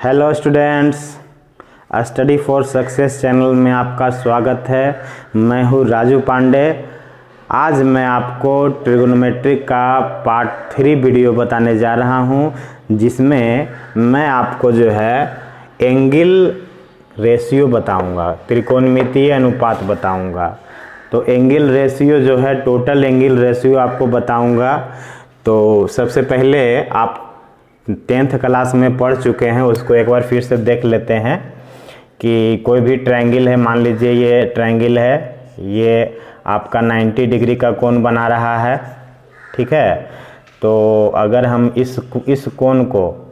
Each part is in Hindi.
Hello students, study for success channel में आपका स्वागत है। मैं हूँ राजू पांडे। आज मैं आपको ट्रिगोनोमेट्री का पार्ट 3 वीडियो बताने जा रहा हूँ, जिसमें मैं आपको जो है एंगल रेशियो बताऊँगा, त्रिकोणमितीय अनुपात बताऊँगा। तो एंगल रेशियो जो है, टोटल एंगल रेशियो आपको बताऊँगा। तो सबसे पहले आप 10th क्लास में पढ़ चुके हैं, उसको एक बार फिर से देख लेते हैं कि कोई भी ट्रायंगल है, मान लीजिए ये ट्रायंगल है, ये आपका 90 डिग्री का कोण बना रहा है, ठीक है। तो अगर हम इस कोण को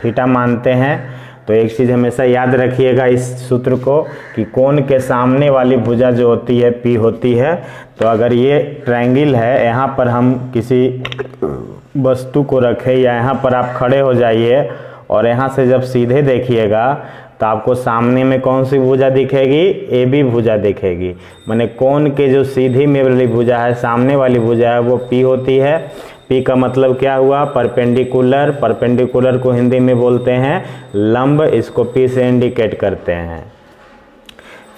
थीटा मानते हैं तो एक चीज़ हमेशा याद रखिएगा इस सूत्र को कि कोण के सामने वाली भुजा जो होती है P होती है। तो अगर ये ट्रायंगल है, यहाँ पर हम किसी वस्तु को रखें या यहाँ पर आप खड़े हो जाइए और यहाँ से जब सीधे देखिएगा तो आपको सामने में कौन सी भुजा दिखेगी? AB भुजा दिखेगी। माने कोण के जो सीधी में वाली भुजा है, सामने वाली भुजा है, वो P होती है। P का मतलब क्या हुआ? परपेंडिकुलर। परपेंडिकुलर को हिंदी में बोलते हैं लंब, इसको P से इंडिकेट करते हैं।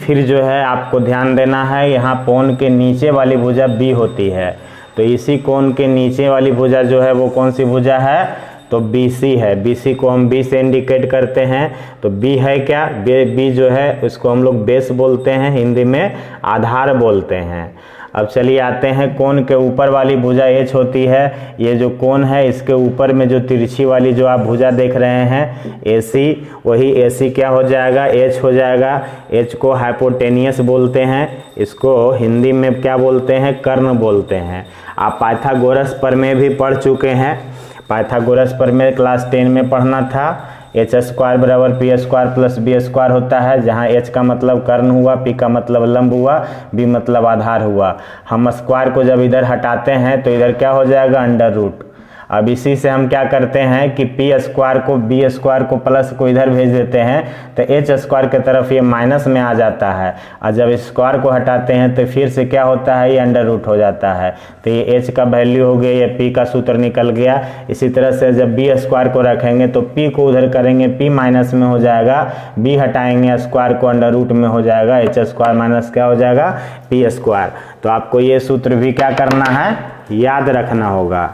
फिर जो है आपको ध्यान देना है, यहाँ कोण के नीचे वाली भुजा B होती है। तो इसी कोण के नीचे वाली भुजा जो है वो कौन सी भुजा है? तो BC है। BC को हम B से इंडिकेट करते हैं। तो B है क्या? B जो है उसको हम लोग बेस बोलते हैं, हिंदी में आधार बोलते हैं। अब चलिए आते हैं कोण के ऊपर वाली भुजा H होती है। ये जो कोण है, इसके ऊपर में जो तिरछी वाली जो आप भुजा देख रहे हैं AC, वही AC क्या हो जाएगा? H हो जाएगा। H को हाइपोटेनियस बोलते हैं, इसको हिंदी में क्या बोलते हैं? कर्ण बोलते हैं। आप पाइथागोरस प्रमेय भी पढ़ चुके हैं। पाइथागोरस प्रमेय क्लास 10 में पढ़ना था। h² बराबर p² प्लस b² होता है, जहाँ h का मतलब कर्ण हुआ, p का मतलब लंब हुआ, b मतलब आधार हुआ। हम स्क्वायर को जब इधर हटाते हैं तो इधर क्या हो जाएगा? Under root. अब इसी से हम क्या करते हैं कि p² को b² को प्लस को इधर भेज देते हैं, तो h² की तरफ ये माइनस में आ जाता है। और जब स्क्वायर को हटाते हैं तो फिर से क्या होता है? ये अंडर रूट हो जाता है। तो ये h का वैल्यू हो गया, ये p का सूत्र निकल गया। इसी तरह से जब b² को रखेंगे तो p को उधर करेंगे, p माइनस में हो जाएगा, b हटाएंगे स्क्वायर को अंडर रूट में हो जाएगा, h² माइनस क्या हो जाएगा? p²। तो आपको ये सूत्र भी क्या करना है? याद रखना होगा।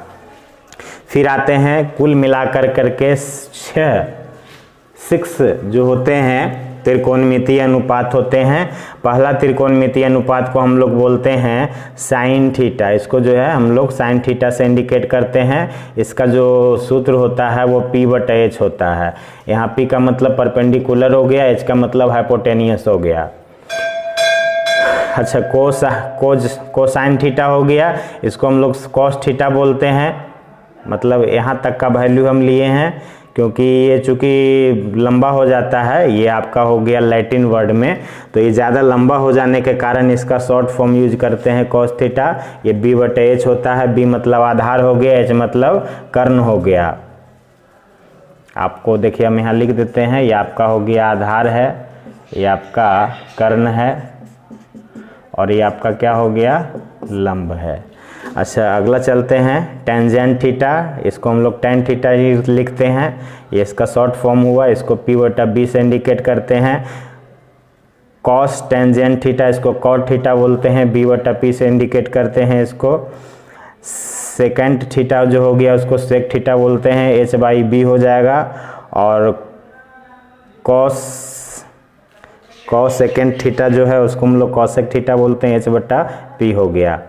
फिर आते हैं कुल मिलाकर करके 6 जो होते हैं त्रिकोणमितीय अनुपात होते हैं। पहला त्रिकोणमितीय अनुपात को हम लोग बोलते हैं साइन थीटा। इसको जो है हम लोग साइन थीटा से इंडिकेट करते हैं। इसका जो सूत्र होता है वो P/H होता है। यहाँ P का मतलब परपेंडिकुलर हो गया, H का मतलब हाइपोटेनियस हो गया। अच्छा, कोसाइन थीटा हो गया, इसको हम लोग कॉस थीटा बोलते हैं। मतलब यहाँ तक का वैल्यू हम लिए हैं, क्योंकि ये चूँकि लंबा हो जाता है, ये आपका हो गया लैटिन वर्ड में, तो ये ज़्यादा लंबा हो जाने के कारण इसका शॉर्ट फॉर्म यूज करते हैं कॉस थीटा। ये B/H होता है। B मतलब आधार हो गया, H मतलब कर्ण हो गया। आपको देखिए हम यहाँ लिख देते हैं, ये आपका हो गया आधार है, ये आपका कर्ण है, और ये आपका क्या हो गया? लंब है। अच्छा, अगला चलते हैं टेंजेंट थीटा। इसको हम लोग टेन थीटा ही लिखते हैं, ये इसका शॉर्ट फॉर्म हुआ। इसको P/B से इंडिकेट करते हैं। कॉस टेंजेंट थीटा, इसको कॉट थीटा बोलते हैं, B/P से इंडिकेट करते हैं इसको। सेकेंड थीटा जो हो गया उसको सेक थीटा बोलते हैं, H/B हो जाएगा। और कॉस सेकेंड थीटा जो है उसको हम लोग कॉसेक थीटा बोलते हैं, H/P हो गया।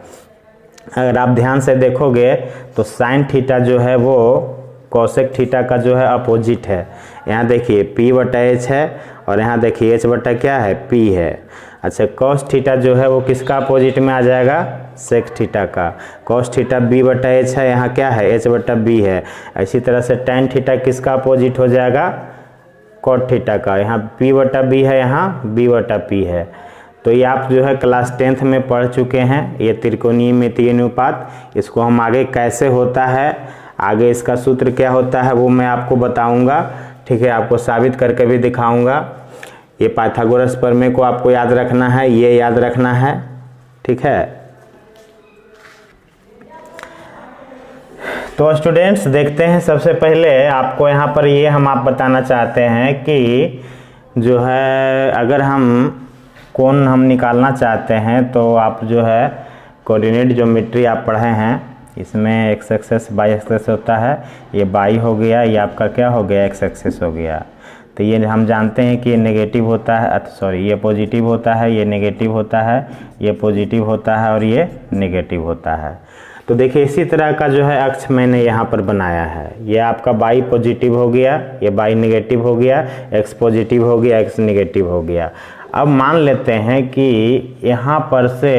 अगर आप ध्यान से देखोगे तो साइन थीटा जो है वो कॉसेक थीटा का जो है अपोजिट है। यहाँ देखिए P/H है, और यहाँ देखिए H/ क्या है? P है। अच्छा, कॉस थीटा जो है वो किसका अपोजिट में आ जाएगा? सेक थीटा का। कॉस थीटा B/H है, यहाँ क्या है? H/B है। इसी तरह से टेन थीटा किसका अपोजिट हो जाएगा? कॉट थीटा का। यहाँ P/B है, यहाँ B/P है। तो ये आप जो है क्लास 10th में पढ़ चुके हैं, ये त्रिकोणमितीय अनुपात। इसको हम आगे कैसे होता है, आगे इसका सूत्र क्या होता है वो मैं आपको बताऊंगा, ठीक है। आपको साबित करके भी दिखाऊंगा। ये पाइथागोरस प्रमेय को आपको याद रखना है, ये याद रखना है, ठीक है। तो स्टूडेंट्स देखते हैं, सबसे पहले आपको यहाँ पर ये आप बताना चाहते हैं कि जो है अगर हम कोण हम निकालना चाहते हैं तो आप जो है कोऑर्डिनेट ज्योमेट्री आप पढ़े हैं, इसमें एक्स एक्सेस वाई एक्सेस होता है, ये वाई हो गया, ये आपका क्या हो गया एक्स एक्सेस हो गया। तो ये हम जानते हैं कि ये नेगेटिव होता है, सॉरी ये पॉजिटिव होता है, ये नेगेटिव होता है, ये पॉजिटिव होता है और ये नेगेटिव होता है। तो देखिए इसी तरह का जो है अक्ष मैंने यहाँ पर बनाया है, ये आपका वाई पॉजिटिव हो गया, ये वाई नेगेटिव हो गया, एक्स पॉजिटिव हो गया, एक्स नेगेटिव हो गया। अब मान लेते हैं कि यहाँ पर से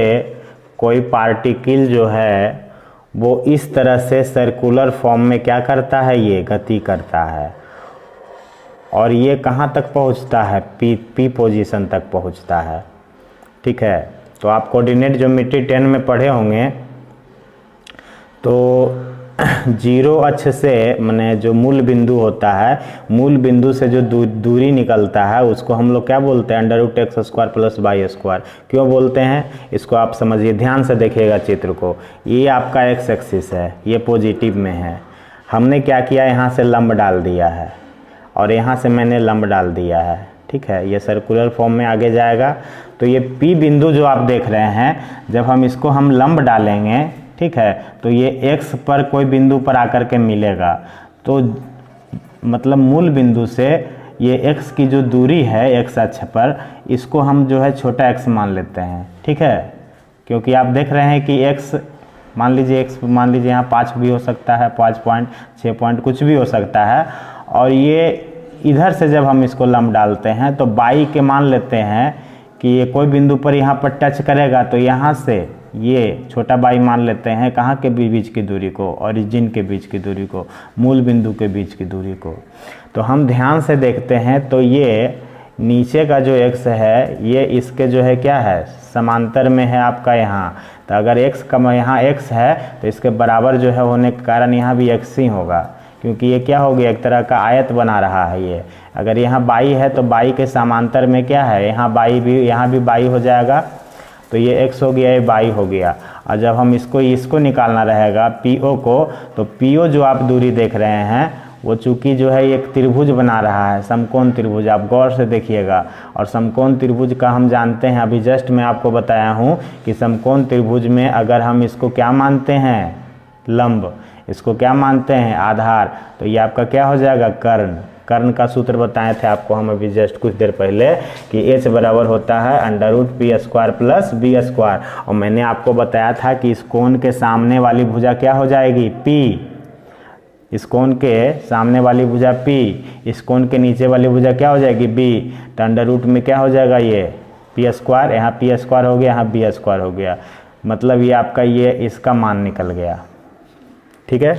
कोई पार्टिकल जो है वो इस तरह से सर्कुलर फॉर्म में क्या करता है, ये गति करता है और ये कहाँ तक पहुँचता है, पी पोजीशन तक पहुँचता है। ठीक है, तो आप कोऑर्डिनेट ज्योमेट्री 10 में पढ़े होंगे। तो जीरो अक्ष से माने जो मूल बिंदु होता है, मूल बिंदु से जो दूरी निकलता है उसको हम लोग क्या बोलते हैं, √x² + y²। क्यों बोलते हैं इसको आप समझिए, ध्यान से देखिएगा चित्र को। ये आपका एक्स एक्सिस है, ये पॉजिटिव में है, हमने क्या किया यहाँ से लंब डाल दिया है और यहाँ से मैंने लंब डाल दिया है। ठीक है, ये सर्कुलर फॉर्म में आगे जाएगा। तो ये P बिंदु जो आप देख रहे हैं, जब हम इसको हम लंब डालेंगे, ठीक है, तो ये x पर कोई बिंदु पर आकर के मिलेगा। तो मतलब मूल बिंदु से ये x की जो दूरी है x अक्ष पर, इसको हम जो है छोटा x मान लेते हैं। ठीक है, क्योंकि आप देख रहे हैं कि x मान लीजिए यहाँ 5 भी हो सकता है, 5 पॉइंट 6 पॉइंट कुछ भी हो सकता है। और ये इधर से जब हम इसको लंब डालते हैं तो बाई के मान लेते हैं कि ये कोई बिंदु पर यहाँ पर टच करेगा, तो यहाँ से ये छोटा बाई मान लेते हैं कहाँ के बीच की दूरी को, ओरिजिन के बीच की दूरी को, मूल बिंदु के बीच की दूरी को। तो हम ध्यान से देखते हैं तो ये नीचे का जो x है ये इसके जो है क्या है, समांतर में है आपका यहाँ। तो अगर x का यहाँ x है तो इसके बराबर जो है होने के कारण यहाँ भी x ही होगा, क्योंकि ये क्या हो गया, एक तरह का आयत बना रहा है ये। अगर यहाँ बाई है तो बाई के समांतर में क्या है, यहाँ बाई भी, यहाँ भी बाई हो जाएगा, तो ये x हो गया, ये बाई हो गया। और जब हम इसको निकालना रहेगा PO को, तो PO जो आप दूरी देख रहे हैं वो चूँकि जो है एक त्रिभुज बना रहा है, समकोण त्रिभुज, आप गौर से देखिएगा। और समकोण त्रिभुज का हम जानते हैं, अभी जस्ट मैं आपको बताया हूँ कि समकोण त्रिभुज में अगर हम इसको क्या मानते हैं, लंब, इसको क्या मानते हैं, आधार, तो ये आपका क्या हो जाएगा, कर्ण। कर्ण का सूत्र बताए थे आपको हम अभी जस्ट कुछ देर पहले कि h बराबर होता है √p² + b²। और मैंने आपको बताया था कि इस कोण के सामने वाली भुजा क्या हो जाएगी, p, इस कोण के सामने वाली भुजा p, इस कोण के नीचे वाली भुजा क्या हो जाएगी, b। तो अंडर रूट में क्या हो जाएगा, ये p², यहाँ p² हो गया, यहाँ b² हो गया। मतलब ये आपका ये इसका मान निकल गया। ठीक है,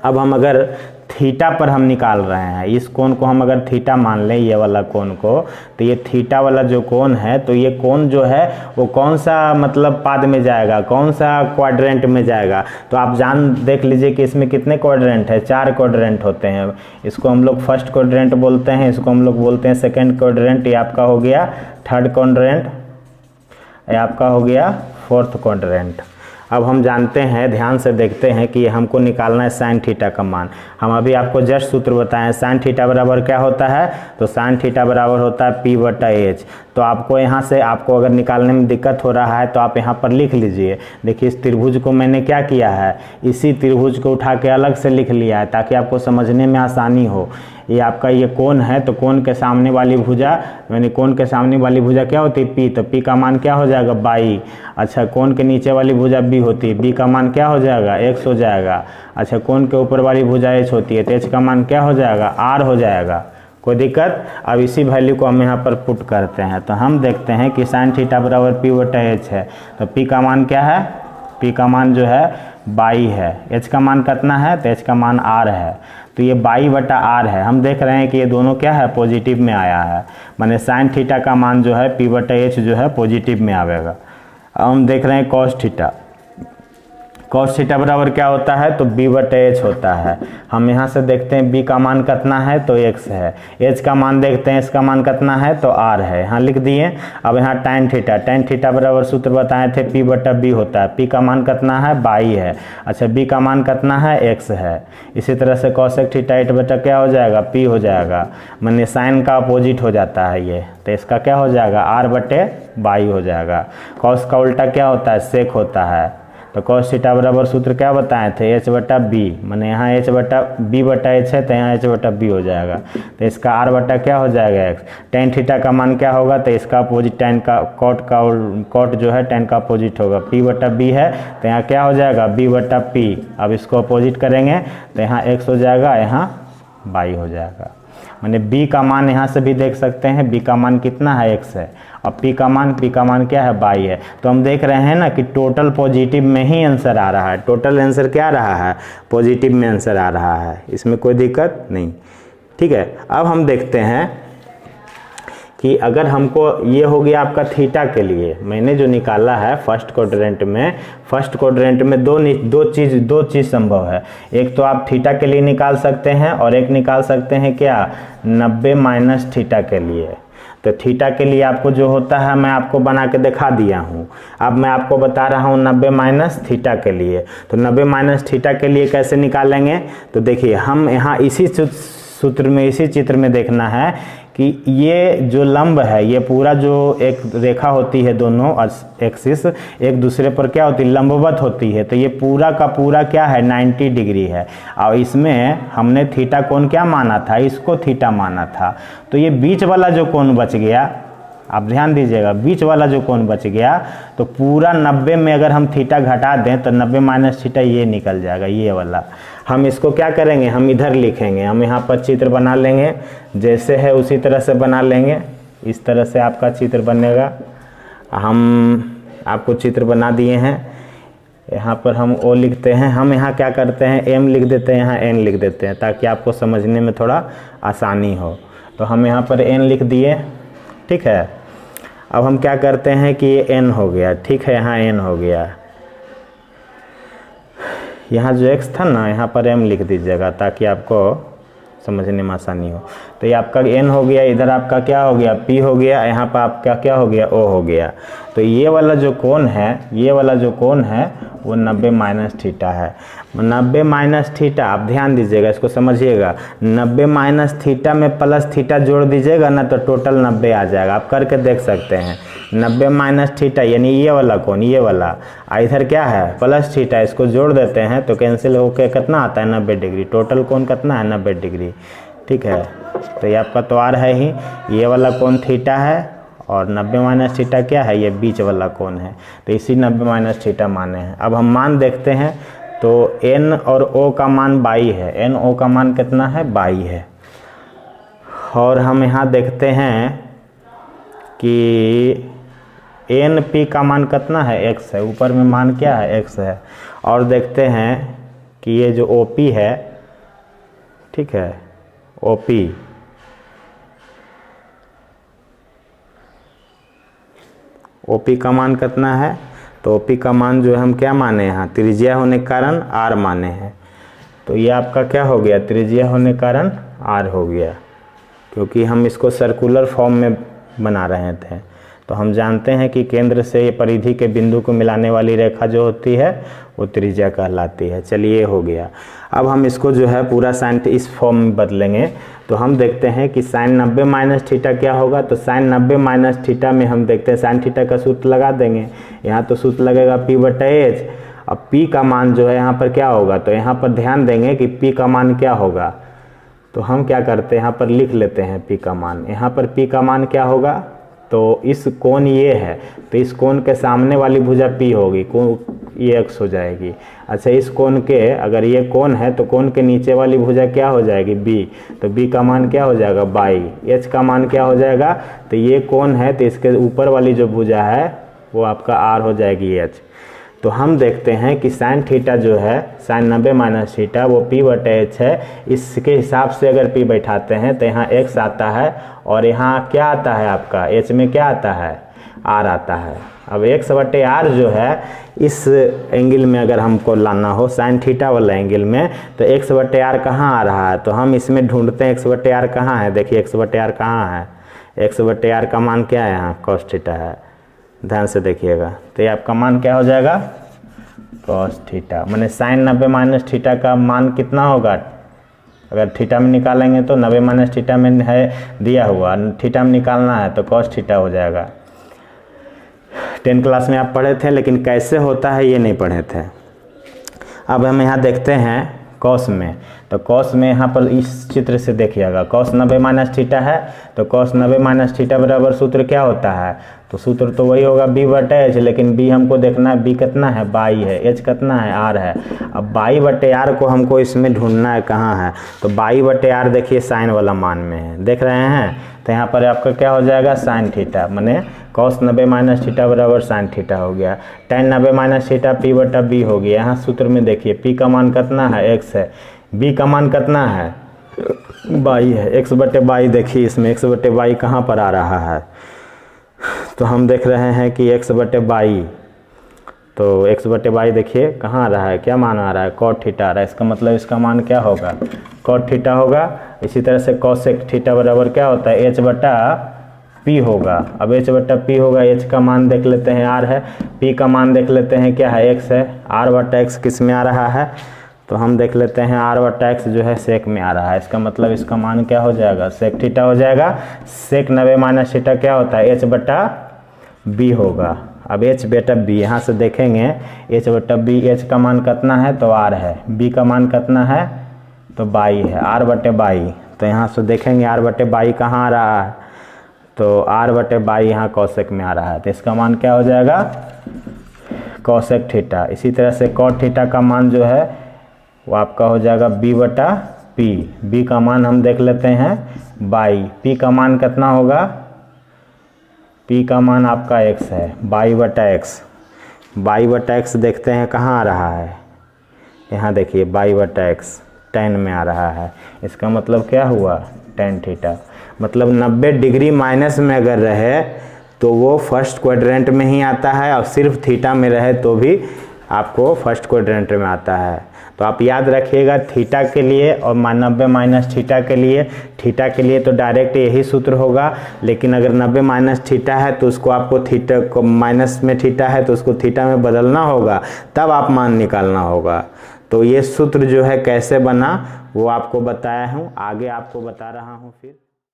अब हम अगर थीटा पर हम निकाल रहे हैं, इस कोण को हम अगर थीटा मान लें, ये वाला कोण को, तो ये थीटा वाला जो कोण है, तो ये कोण जो है वो कौन सा मतलब पाद में जाएगा, कौन सा क्वाड्रेंट में जाएगा। तो आप देख लीजिए कि इसमें कितने क्वाड्रेंट है, 4 क्वाड्रेंट होते हैं। इसको हम लोग फर्स्ट क्वाड्रेंट बोलते हैं, इसको हम लोग बोलते हैं सेकेंड क्वाड्रेंट, ये आपका हो गया थर्ड क्वाड्रेंट, ये आपका हो गया फोर्थ क्वाड्रेंट। अब हम जानते हैं, ध्यान से देखते हैं कि हमको निकालना है साइन थीटा का मान। हम अभी आपको जस्ट सूत्र बताएं, साइन थीटा बराबर क्या होता है, तो साइन थीटा बराबर होता है P/H। तो आपको यहाँ से आपको अगर निकालने में दिक्कत हो रहा है तो आप यहाँ पर लिख लीजिए। देखिए इस त्रिभुज को मैंने क्या किया है, इसी त्रिभुज को उठा के अलग से लिख लिया है ताकि आपको समझने में आसानी हो। ये आपका ये कोण है, तो कोण के सामने वाली भुजा, यानी कोण के सामने वाली भुजा क्या होती है, P, तो P का मान क्या हो जाएगा, 22। अच्छा, कोण के नीचे वाली भुजा B होती है, B का मान क्या हो जाएगा, x हो जाएगा। अच्छा, कोण के ऊपर वाली भुजा H होती है, तो H का मान क्या हो जाएगा, R हो जाएगा। कोई दिक्कत। अब इसी वैल्यू को हम यहाँ पर पुट करते हैं, तो हम देखते हैं कि साइन थीटा बराबर P/H है, तो P का मान क्या है, P का मान जो है 22 है, H का मान कितना है, तो H का मान R है, तो ये 22/R है। हम देख रहे हैं कि ये दोनों क्या है, पॉजिटिव में आया है, माने साइन थीटा का मान जो है P/H जो है पॉजिटिव में आवेगा। अब हम देख रहे हैं कॉस थीटा। cos थीटा बराबर क्या होता है, तो b बटे h होता है। हम यहाँ से देखते हैं b का मान कितना है, तो x है। h का मान देखते हैं, इसका मान कितना है, तो r है, यहाँ लिख दिए। अब यहाँ tan थीटा बराबर सूत्र बताए थे p बटा b होता है। p का मान कितना है, 22 है। अच्छा, b का मान कितना है, x है। इसी तरह से cosec थीटा 8 बटा क्या हो जाएगा, p हो जाएगा, माने साइन का अपोजिट हो जाता है ये, तो इसका क्या हो जाएगा, r बटे 22 हो जाएगा। cos का उल्टा क्या होता है, sec होता है। तो cos थीटा बराबर सूत्र क्या बताए थे, h बटा b, माने यहाँ h बटा b बटा h है, तो यहाँ h बटा b हो जाएगा। तो इसका r बटा क्या हो जाएगा, x। tan थीटा का मान क्या होगा, तो इसका अपोजिट tan का cot जो है tan का अपोजिट होगा, p बटा b है, तो यहाँ क्या हो जाएगा, b बटा p। अब इसको अपोजिट करेंगे तो यहाँ x हो जाएगा, यहाँ y हो जाएगा। माने b का मान यहाँ से भी देख सकते हैं, b का मान कितना है, x है, और p का मान क्या है, 22 है। तो हम देख रहे हैं ना कि टोटल पॉजिटिव में ही आंसर आ रहा है, टोटल आंसर क्या आ रहा है, पॉजिटिव में आंसर आ रहा है, इसमें कोई दिक्कत नहीं। ठीक है, अब हम देखते हैं कि अगर हमको ये हो गया आपका थीटा के लिए, मैंने जो निकाला है फर्स्ट क्वाड्रेंट में दो चीज़ संभव है। एक तो आप थीटा के लिए निकाल सकते हैं और एक निकाल सकते हैं क्या, 90 माइनस थीटा के लिए। तो थीटा के लिए आपको जो होता है मैं आपको बना के दिखा दिया हूँ, अब मैं आपको बता रहा हूँ 90 माइनस थीटा के लिए। तो 90 माइनस थीटा के लिए कैसे निकालेंगे, तो देखिए हम यहाँ इसी सूत्र में, इसी चित्र में देखना है कि ये जो लंब है, ये पूरा जो एक रेखा होती है, दोनों एक्सिस एक दूसरे पर क्या होती है, लंबवत होती है। तो ये पूरा का पूरा क्या है, 90 डिग्री है। और इसमें हमने थीटा कोण क्या माना था, इसको थीटा माना था। तो ये बीच वाला जो कोण बच गया, आप ध्यान दीजिएगा, बीच वाला जो कोण बच गया, तो पूरा 90 में अगर हम थीटा घटा दें तो 90 माइनस थीटा ये निकल जाएगा, ये वाला। हम इसको क्या करेंगे, हम इधर लिखेंगे, हम यहाँ पर चित्र बना लेंगे, जैसे है उसी तरह से बना लेंगे। इस तरह से आपका चित्र बनेगा। हम आपको चित्र बना दिए हैं, यहाँ पर हम ओ लिखते हैं, हम यहाँ क्या करते हैं, एम लिख देते हैं, यहाँ एन लिख देते हैं, ताकि आपको समझने में थोड़ा आसानी हो। तो हम यहाँ पर एन लिख दिए, ठीक है। अब हम क्या करते हैं कि ये एन हो गया, ठीक है, यहाँ एन हो गया। यहाँ जो x था ना, यहाँ पर m लिख दीजिएगा ताकि आपको समझने में आसानी हो। तो ये आपका n हो गया, इधर आपका क्या हो गया, p हो गया, यहाँ पर आपका क्या हो गया, o हो गया। तो ये वाला जो कोण है, ये वाला जो कोण है वो 90 माइनस थीटा है। 90 माइनस थीटा, आप ध्यान दीजिएगा, इसको समझिएगा। 90 माइनस थीटा में प्लस थीटा जोड़ दीजिएगा ना, तो टोटल 90 आ जाएगा। आप करके देख सकते हैं। 90 माइनस थीटा यानी ये वाला कोण, ये वाला, इधर क्या है, प्लस थीटा, इसको जोड़ देते हैं तो कैंसिल होकर कितना आता है, 90 डिग्री। टोटल कोण कितना है, 90 डिग्री। ठीक है, तो ये आपका तो आर है ही, ये वाला कोण थीटा है, और 90 माइनस थीटा क्या है, ये बीच वाला कोण है। तो इसी 90 माइनस थीटा माने हैं। अब हम मान देखते हैं, तो n और o का मान 22 है, n o का मान कितना है, 22 है। और हम यहाँ देखते हैं कि n p का मान कितना है, x है, ऊपर में मान क्या है, x है। और देखते हैं कि ये जो OP है, ठीक है, OP का मान कितना है, तो OP का मान जो है हम क्या माने, यहाँ त्रिज्या होने के कारण r माने हैं। तो ये आपका क्या हो गया, त्रिज्या होने के कारण r हो गया, क्योंकि हम इसको सर्कुलर फॉर्म में बना रहे थे। तो हम जानते हैं कि केंद्र से परिधि के बिंदु को मिलाने वाली रेखा जो होती है वो त्रिज्या कहलाती है। चलिए, हो गया। अब हम इसको जो है पूरा साइन इस फॉर्म में बदलेंगे। तो हम देखते हैं कि साइन 90 माइनस थीटा क्या होगा। तो साइन 90 माइनस थीटा में हम देखते हैं साइन थीटा का सूत्र लगा देंगे। यहाँ तो सूत्र लगेगा p बटा h। अब p का मान जो है यहाँ पर क्या होगा, तो यहाँ पर ध्यान देंगे कि p का मान क्या होगा। तो हम क्या करते हैं, यहाँ पर लिख लेते हैं p का मान। यहाँ पर p का मान क्या होगा, तो इस कोण ये है, तो इस कोण के सामने वाली भुजा p होगी, ये x हो जाएगी। अच्छा, इस कोण के, अगर ये कोण है तो कोण के नीचे वाली भुजा क्या हो जाएगी, b। तो b का मान क्या हो जाएगा, 22। h का मान क्या हो जाएगा, तो ये कोण है, तो इसके ऊपर वाली जो भुजा है वो आपका r हो जाएगी, h। तो हम देखते हैं कि साइन थीटा जो है, साइन 90 माइनस थीटा, वो p बटे h है। इसके हिसाब से अगर p बैठाते हैं तो यहाँ x आता है, और यहाँ क्या आता है आपका, h में क्या आता है, आर आता है। अब एक्स बटे आर जो है इस एंगल में अगर हमको लाना हो साइन थीटा वाला एंगल में, तो एक्स बटे आर कहाँ आ रहा है, तो हम इसमें ढूंढते हैं एक्स बटे आर कहाँ है। देखिए एक्स बटे आर कहाँ है, एक्स बटे आर का मान क्या है, यहाँ कॉस थीटा है, ध्यान से देखिएगा। तो ये आपका मान क्या हो जाएगा, कॉस थीटा, माने साइन 90 माइनस थीटा का मान कितना होगा, अगर थीटा में निकालेंगे तो 90 माइनस थीटा में है दिया हुआ, थीटा में निकालना है तो कॉस थीटा हो जाएगा। 10 क्लास में आप पढ़े थे, लेकिन कैसे होता है ये नहीं पढ़े थे। अब हम यहाँ देखते हैं कॉस में, तो कॉस में यहाँ पर इस चित्र से देखिएगा, कॉस 90 माइनस थीटा है, तो कॉस 90 माइनस थीटा बराबर सूत्र क्या होता है, तो सूत्र तो वही होगा बी बटे एच, लेकिन बी हमको देखना है, बी कितना है, बाई है, एच कितना है, आर है। अब बाई बटे आर को हमको इसमें ढूंढना है कहाँ है, तो बाई बटे आर देखिए साइन वाला मान में है, देख रहे हैं, तो यहाँ पर आपका क्या हो जाएगा साइन थीटा, माने कॉस 90 माइनस थीटा बराबर साइन थीटा हो गया। टेन 90 माइनस थीटा पी बटा बी हो गया। यहाँ सूत्र में देखिए पी का मान कितना है, एक्स है, बी का मान कितना है, बाई है, एक्स बटे बाई, देखिए इसमें एक्स बटे बाई कहाँ पर आ रहा है, तो हम देख रहे हैं कि एक्स बटे बाई, तो एक्स बटे बाई देखिए कहाँ आ रहा है, क्या मान आ रहा है, कॉट थीटा आ रहा है, इसका मतलब इसका मान क्या होगा, कॉट थीटा होगा। इसी तरह से कॉसेक थीटा बराबर क्या होता है, एच बटा पी होगा। अब एच बटा पी होगा, एच का मान देख लेते हैं आर है, पी का मान देख लेते हैं क्या है, एक्स है, आर बटा एक्स किस में आ रहा है, तो हम देख लेते हैं आर बटा एक्स जो है सेक में आ रहा है, इसका मतलब इसका मान क्या हो जाएगा, सेक थीटा हो जाएगा। सेक 90 माइनस थीटा क्या होता है, एच बटा बी होगा। अब एच बटा बी यहाँ से देखेंगे, एच बटा बी, एच का मान कितना है तो आर है, बी का मान कितना है तो बाई है, आर बटे बाई, तो यहाँ से देखेंगे आर बटे बाई कहाँ आ रहा है, तो आर बटे बाई यहाँ कॉसेक में आ रहा है, तो इसका मान क्या हो जाएगा कॉसेक थीटा। इसी तरह से कॉट थीटा का मान जो है वो आपका हो जाएगा बी बटा पी, बी का मान हम देख लेते हैं बाई, पी का मान कितना होगा, पी का मान आपका एक्स है, बाई बटा एक्स, बाई बटा एक्स देखते हैं कहाँ आ रहा है, यहाँ देखिए बाई बटा एक्स टेन में आ रहा है, इसका मतलब क्या हुआ टेन थीटा, मतलब 90 डिग्री माइनस में अगर रहे तो वो फर्स्ट क्वाड्रेंट में ही आता है, और सिर्फ थीटा में रहे तो भी आपको फर्स्ट क्वाड्रेंट में आता है। तो आप याद रखिएगा थीटा के लिए और 90 माइनस थीटा के लिए, थीटा के लिए तो डायरेक्ट यही सूत्र होगा, लेकिन अगर 90 माइनस थीटा है तो उसको आपको थीटा को माइनस में थीटा है तो उसको थीटा में बदलना होगा, तब आप मान निकालना होगा। तो ये सूत्र जो है कैसे बना वो आपको बताया हूँ, आगे आपको बता रहा हूँ फिर।